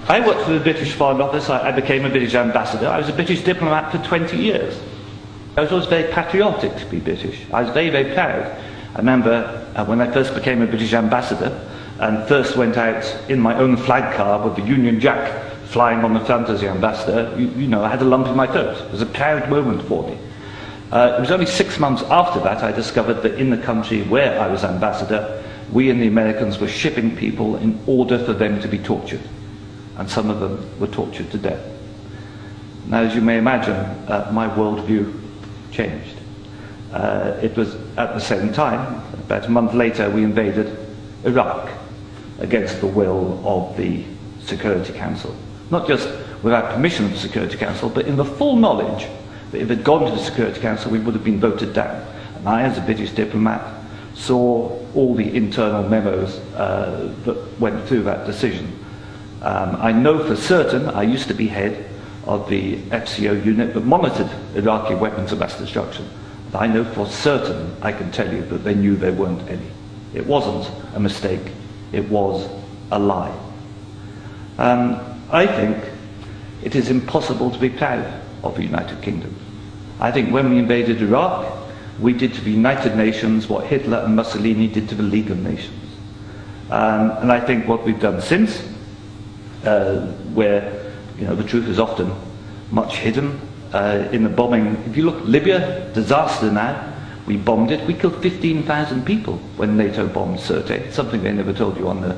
I worked for the British Foreign Office. I became a British ambassador. I was a British diplomat for 20 years. I was always very patriotic to be British. I was very, very proud. I remember when I first became a British ambassador and first went out in my own flag car with the Union Jack flying on the front as the ambassador, you know, I had a lump in my throat. It was a proud moment for me. It was only 6 months after that I discovered that in the country where I was ambassador, we and the Americans were shipping people in order for them to be tortured. And some of them were tortured to death. Now, as you may imagine, my worldview changed. It was at the same time, about a month later, we invaded Iraq against the will of the Security Council. Not just without permission of the Security Council, but in the full knowledge that if it had gone to the Security Council, we would have been voted down. And I, as a British diplomat, saw all the internal memos that went through that decision. I know for certain, I used to be head of the FCO unit that monitored Iraqi weapons of mass destruction. I know for certain, I can tell you, that they knew there weren't any. It wasn't a mistake, it was a lie. I think it is impossible to be proud of the United Kingdom. I think when we invaded Iraq, we did to the United Nations what Hitler and Mussolini did to the League of Nations. And I think what we've done since, where the truth is often much hidden, in the bombing, if you look, Libya, disaster now, we bombed it, we killed 15,000 people when NATO bombed Sirte, something they never told you on the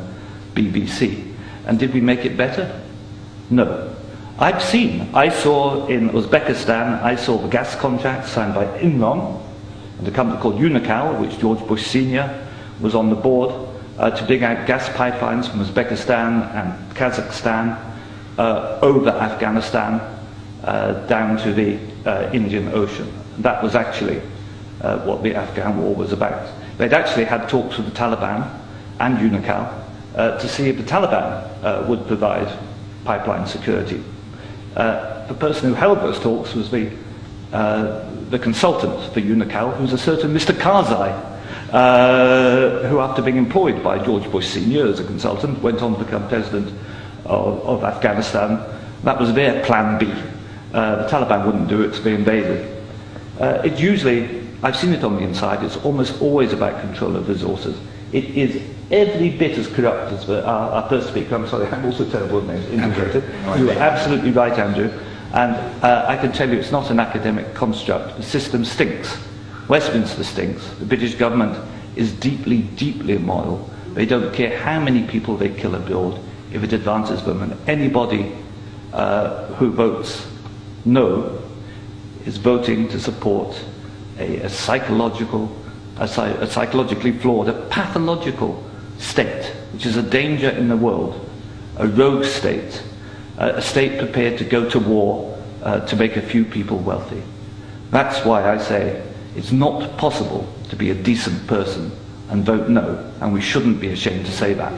BBC. And did we make it better? No. I saw in Uzbekistan, I saw the gas contract signed by Enron and a company called Unocal, which George Bush Sr. was on the board, to dig out gas pipelines from Uzbekistan and Kazakhstan over Afghanistan down to the Indian Ocean. That was actually what the Afghan war was about. They'd actually had talks with the Taliban and Unocal to see if the Taliban would provide pipeline security. The person who held those talks was the consultant for Unocal, who's a certain Mr. Karzai, who after being employed by George Bush Sr. as a consultant, went on to become president of Afghanistan. That was their plan B. The Taliban wouldn't do it, so they invaded. It usually, I've seen it on the inside, it's almost always about control of resources. It is every bit as corrupt as our first speaker. I'm sorry, I'm also terrible at names, integrated. You are absolutely right, Andrew. And I can tell you it's not an academic construct. The system stinks. Westminster stinks. The British government is deeply, deeply immoral. They don't care how many people they kill abroad if it advances them. And anybody who votes no is voting to support a psychologically flawed, a pathological state, which is a danger in the world, a rogue state, a state prepared to go to war to make a few people wealthy. That's why I say it's not possible to be a decent person and vote no, and we shouldn't be ashamed to say that.